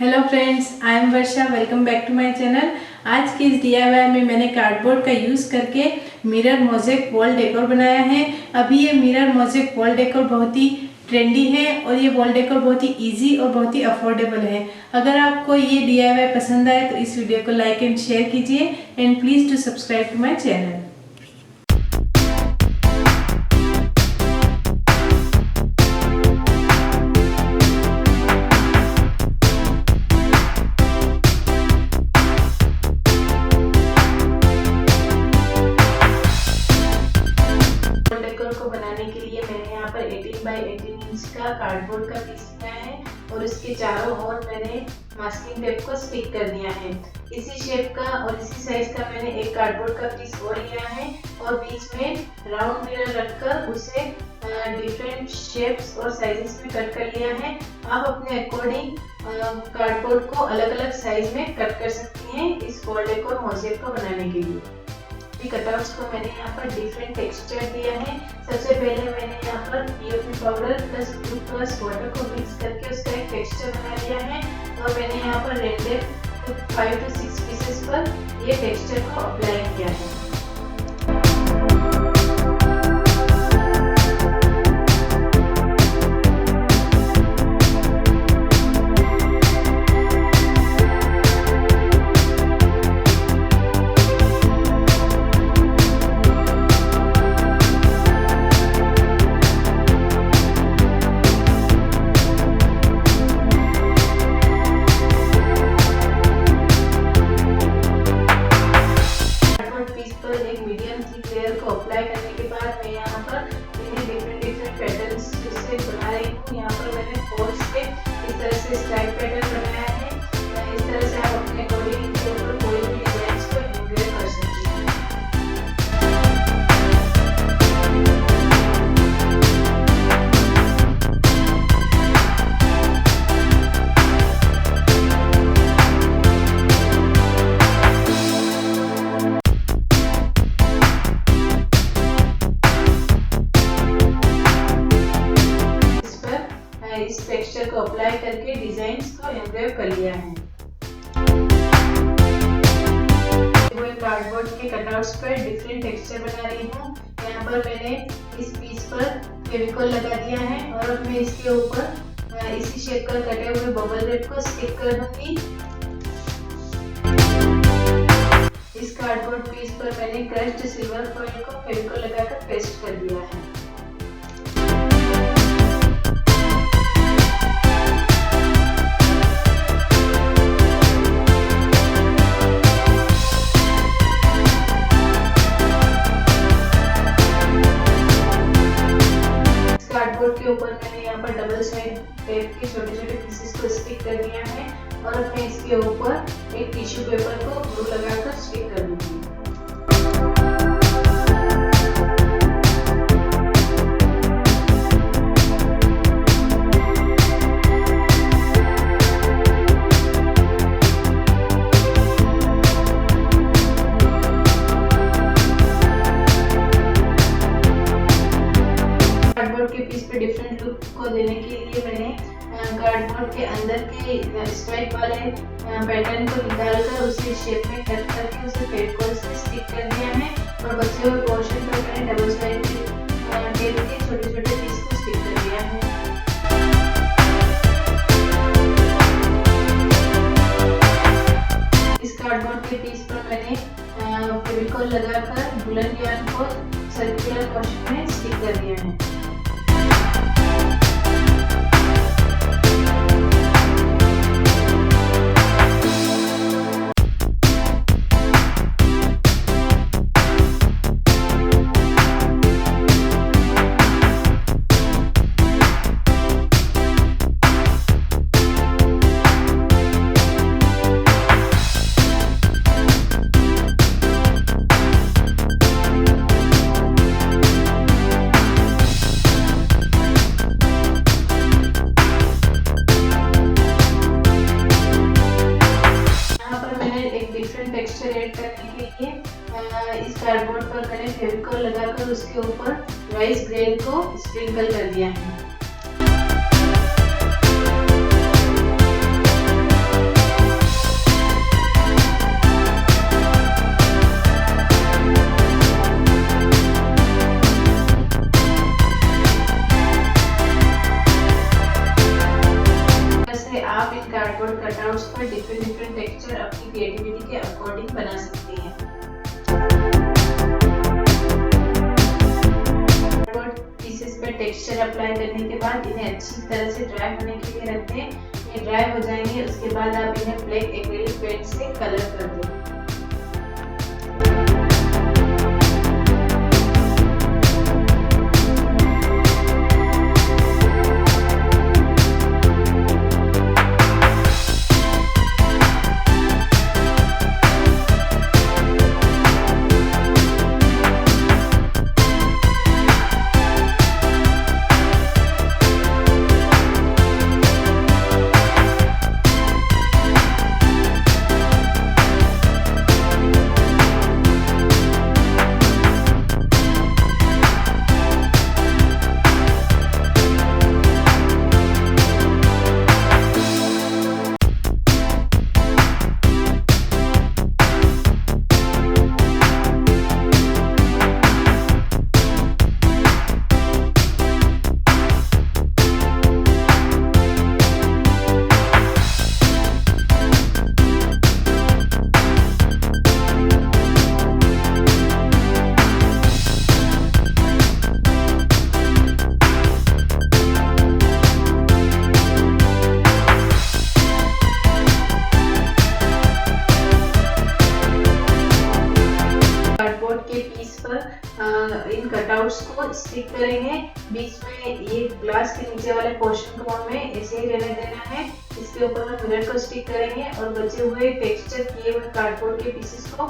Hello friends, I am Varsha. Welcome back to my channel. आज की इस DIY में मैंने कार्डबोर्ड का यूज़ करके मिरर मोज़ेक वॉल डेकोर बनाया है। अभी ये मिरर मोज़ेक वॉल डेकोर बहुत ही ट्रेंडी है और ये वॉल डेकोर बहुत ही इजी और बहुत ही अफोर्डेबल है। अगर आपको ये DIY पसंद आए तो इस वीडियो को लाइक एंड शेयर कीजिए and please to subscribe to my channel. को बनाने के लिए मैंने यहाँ पर 18 बाई 18 इंच का कार्डबोर्ड का पीस लिया है और इसके चारों ओर मैंने मास्किंग टेप को स्टिक कर दिया है। इसी शेप का और इसी साइज का मैंने एक कार्डबोर्ड का पीस और लिया है और बीच में राउंड मिरर रखकर उसे डिफरेंट शेप्स और साइजेस में कट कर लिया है। आप अपने अकॉर्डिंग कार्डबोर्ड को अलग अलग साइज में कट कर सकती हैं इस वॉल डेकोर मोज़ेक को बनाने के लिए। कटआउट्स को मैंने यहाँ पर डिफरेंट टेक्सचर दिया है। सबसे पहले मैंने यहाँ पर POP powder plus glue plus water को मिक्स करके उसका एक टेक्सचर बना लिया है और मैंने यहाँ पर रेंडर 5 to 6 पीसेस पर ये टेक्सचर को अप्लाई किया है। अप्लाई करने के बाद मैं यहाँ पर इन्हें डिफरेंट पैटर्न्स से बना रही हूँ। यहाँ पर मैंने 4 से इस तरह से स्ट्राइप पैटर्न बनाया है। इस तरह से आप अपने अकॉर्डिंग के ऊपर कोई भी डिजाइन को एंग्रेव कर सकते हैं। इस टेक्सचर को अप्लाई करके डिजाइन्स को एंग्रेव कर लिया है। कार्डबोर्ड के कटआउट्स पर डिफरेंट टेक्सचर बना रही हूँ। यहाँ पर मैंने इस पीस पर फेविकॉल लगा दिया है और अब मैं इसके ऊपर इसी शेप का कटे हुए बबल रैप को स्टिक कर दूंगी। इस कार्डबोर्ड पीस पर मैंने क्रश्ड सिल्वर फॉइल को फेविकॉल लगाकर पेस्ट कर दिया है। कार्डबोर्ड के ऊपर मैंने यहाँ पर डबल साइड टेप के छोटे छोटे पीसेस को स्टिक कर दिया है और अब मैं इसके ऊपर एक टिश्यू पेपर को ग्लू लगाकर स्टिक कर दूंगी। के पीस पे डिफरेंट लुक को देने के लिए मैंने कार्डबोर्ड के अंदर के स्ट्राइप वाले पैटर्न को निकालकर उसे शेप में कट करके उसे फेविकॉल से स्टिक कर दिया है और बचे हुए पोर्शन पर मैंने डबल साइड टेप के छोटे छोटे पीस को स्टिक कर दिया है। इस कार्डबोर्ड के पीस पर मैंने फेविकॉल लगाकर वूलन यार्न को सर्कुलर पोर्शन में स्टिक कर दिया है। टेक्सचर ऐड करने के लिए इस कार्डबोर्ड पर मैंने फेविकॉल लगाकर उसके ऊपर राइस ग्रेन को स्प्रिंकल कर दिया है। से आप इन कार्डबोर्ड कटआउट्स पर डिफरेंट टेक्सचर अपनी क्रिएटिविटी के अकॉर्डिंग बना सकते हैं। कार्डबोर्ड पीसेस पर टेक्सचर अप्लाई करने के बाद इन्हें अच्छी तरह से ड्राई होने के लिए रख दें। ये ड्राई हो जाएंगे, उसके बाद आप इन्हें ब्लैक एक्रिलिक पेंट से कलर कर दें। इन कटआउट्स को स्टिक करेंगे। बीच में ये ग्लास के नीचे वाले पोर्शन को हमें ऐसे ही रहने देना है। इसके ऊपर हम मिरर को स्टिक करेंगे और बचे हुए टेक्सचर किए हुए कार्डबोर्ड के पीसेस को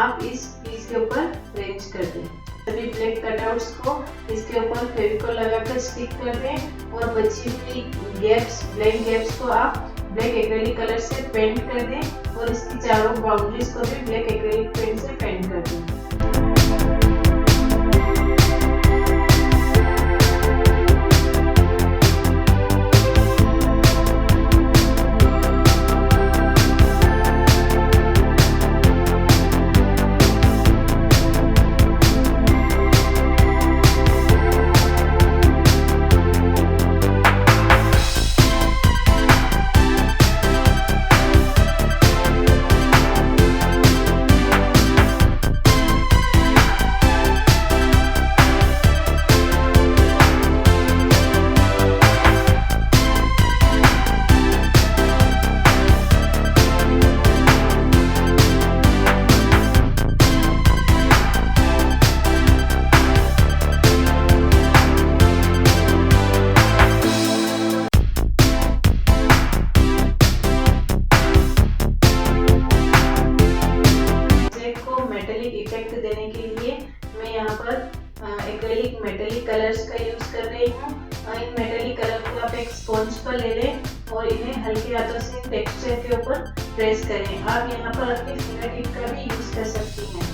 आप इस पीस के ऊपर अरेंज कर दें। सभी ब्लैक कटआउट्स को इसके ऊपर फेविकोल लगाकर स्टिक कर दें और बची हुई गैप्स, ब्लैंक गैप्स को आप ब्लैक एक्रेलिक कलर से पेंट कर दें और इसकी चारों बाउंड्रीज को भी ब्लैक एक्रेलिक पेंट से पेंट कर दें। इफेक्ट देने के लिए मैं यहाँ पर एक्रेलिक मेटेलिक कलर्स का यूज कर रही हूँ। इन मेटेलिक कलर को आप एक स्पंज पर ले लें और इन्हें हल्के हाथों से टेक्सचर के ऊपर प्रेस करें। आप यहाँ पर अपने फिंगर टिप का भी यूज कर सकती हैं।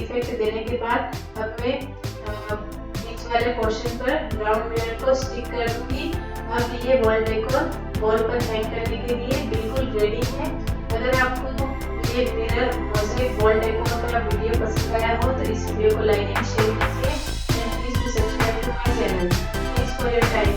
इफेक्ट देने के बाद अब मैं बीच वाले पोर्शन पर राउंड मिरर को स्टिक कर दूंगी। अब ये वॉल डेकोर वॉल पर हैंग करने के लिए बिल्कुल रेडी है। अगर आपको ये मिरर मोज़ेक वॉल डेकोर का वीडियो पसंद आया हो तो इस वीडियो को लाइक एंड शेयर कीजिए and please do subscribe to my channel. Thanks for your time.